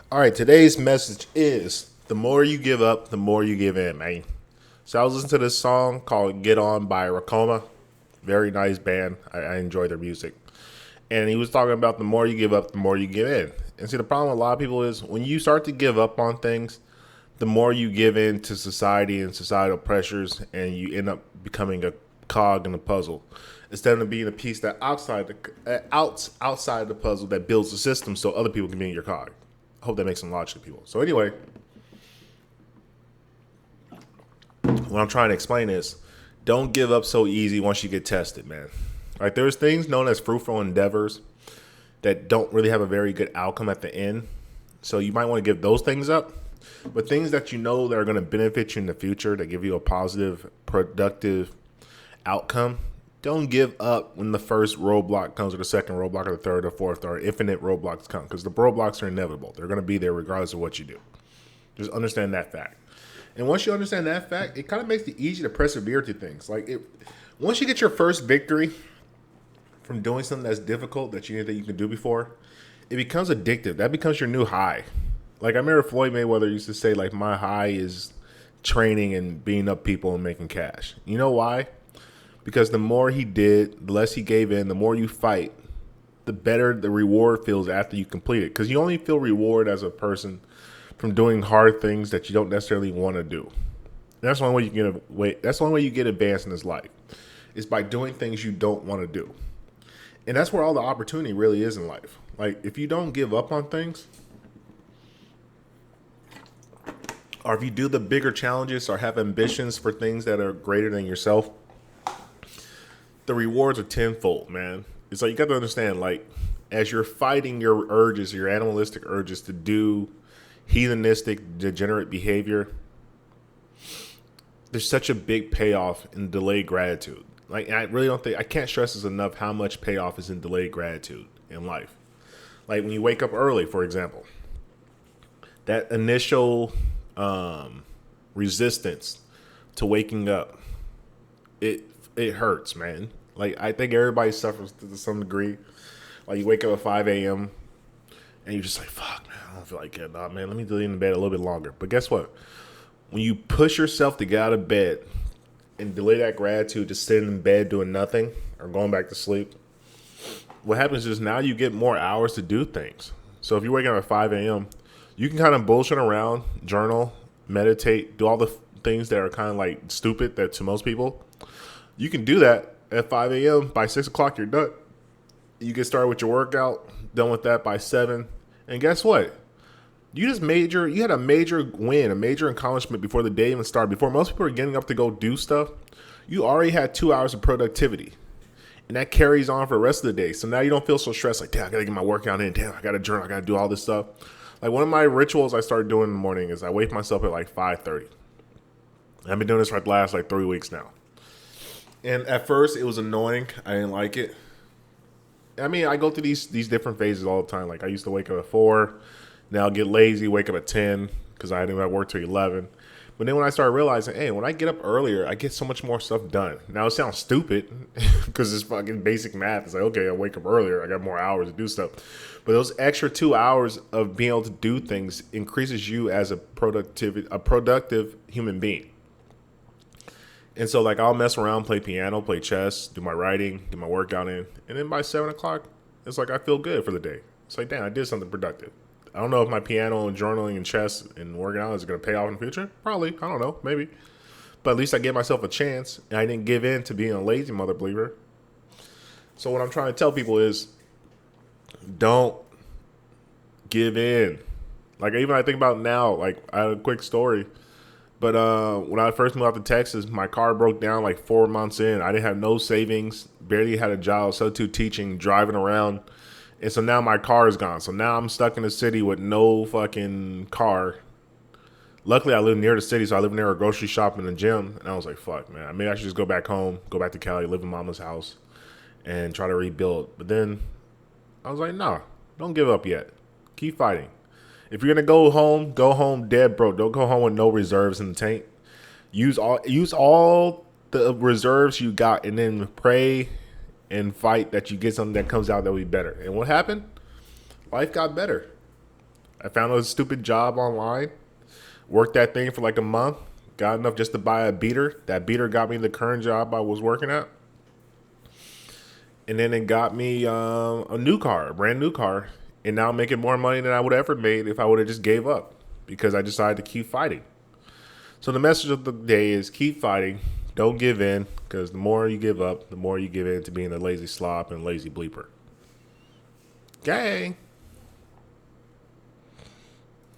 All right, today's message is the more you give up, the more you give in, man. So I was listening to this song called Get On by Racoma. Very nice band. I enjoy their music. And he was talking about the more you give up, the more you give in. And see, the problem with a lot of people is when you start to give up on things, the more you give in to society and societal pressures, and you end up becoming a cog in the puzzle instead of being a piece that outside the puzzle that builds the system so other people can be in your cog. I hope that makes some logic to people. So anyway, what I'm trying to explain is don't give up so easy once you get tested, man. Like there's things known as fruitful endeavors that don't really have a very good outcome at the end. So you might want to give those things up. But things that you know that are going to benefit you in the future, that give you a positive, productive outcome, don't give up when the first roadblock comes, or the second roadblock, or the third, or fourth, or infinite roadblocks come. Because the roadblocks are inevitable. They're going to be there regardless of what you do. Just understand that fact. And once you understand that fact, it kind of makes it easy to persevere to things. Once you get your first victory from doing something that's difficult that you can do before, it becomes addictive. That becomes your new high. Like I remember Floyd Mayweather used to say, like, my high is training and beating up people and making cash. You know why? Because the more he did, the less he gave in, the more you fight, the better the reward feels after you complete it. Because you only feel reward as a person from doing hard things that you don't necessarily want to do. And that's the only way you get That's the only way you get advanced in this life. Is by doing things you don't want to do. And that's where all the opportunity really is in life. Like if you don't give up on things, or if you do the bigger challenges or have ambitions for things that are greater than yourself, the rewards are tenfold, man. It's like you got to understand, like, as you're fighting your urges, your animalistic urges to do heathenistic, degenerate behavior, there's such a big payoff in delayed gratitude. Like, I really don't think, I can't stress this enough how much payoff is in delayed gratitude in life. Like when you wake up early, for example, that initial resistance to waking up, it it hurts, man. Like I think everybody suffers to some degree. Like you wake up at 5 a.m. and you're just like, fuck, man, I don't feel like getting up, man. Let me lay in the bed a little bit longer. But guess what? When you push yourself to get out of bed and delay that gratitude to sitting in bed doing nothing or going back to sleep, what happens is now you get more hours to do things. So if you're waking up at 5 a.m., you can kind of bullshit around, journal, meditate, do all the things that are kind of like stupid that to most people. You can do that at 5 a.m. By 6 o'clock, you're done. You get started with your workout, done with that by 7. And guess what? You had a major win, a major accomplishment before the day even started. Before most people are getting up to go do stuff, you already had 2 hours of productivity. And that carries on for the rest of the day. So now you don't feel so stressed, like, damn, I got to get my workout in. Damn, I got to journal. I got to do all this stuff. Like one of my rituals I started doing in the morning is I wake myself at like 5:30. I've been doing this for the last like 3 weeks now. And at first it was annoying. I didn't like it. I mean, I go through these different phases all the time. Like I used to wake up at 4. Now I'll get lazy, wake up at 10 because I didn't have work till 11. But then when I started realizing, hey, when I get up earlier, I get so much more stuff done. Now it sounds stupid because it's fucking basic math. It's like, okay, I wake up earlier, I got more hours to do stuff. But those extra 2 hours of being able to do things increases you as a productive human being. And so like I'll mess around, play piano, play chess, do my writing, get my workout in, and then by 7 o'clock, it's like I feel good for the day. It's like, damn, I did something productive. I don't know if my piano and journaling and chess and working out is going to pay off in the future. Probably. I don't know. Maybe. But at least I gave myself a chance. And I didn't give in to being a lazy mother believer. So what I'm trying to tell people is don't give in. Like even I think about now, like I had a quick story. But when I first moved out to Texas, my car broke down like 4 months in. I didn't have no savings, barely had a job, substitute teaching, driving around. And so now my car is gone. So now I'm stuck in the city with no fucking car. Luckily, I live near the city, so I live near a grocery shop and a gym. And I was like, fuck, man. Maybe I should just go back home, go back to Cali, live in mama's house, and try to rebuild. But then I was like, nah, don't give up yet. Keep fighting. If you're going to go home dead broke. Don't go home with no reserves in the tank. Use all the reserves you got and then pray and fight that you get something that comes out that will be better. And what happened? Life got better. I found a stupid job online, worked that thing for like a month, got enough just to buy a beater. That beater got me the current job I was working at. And then it got me a new car, a brand new car. And now I'm making more money than I would have ever made if I would have just gave up because I decided to keep fighting. So the message of the day is keep fighting. Don't give in because the more you give up, the more you give in to being a lazy slop and lazy bleeper. Gang.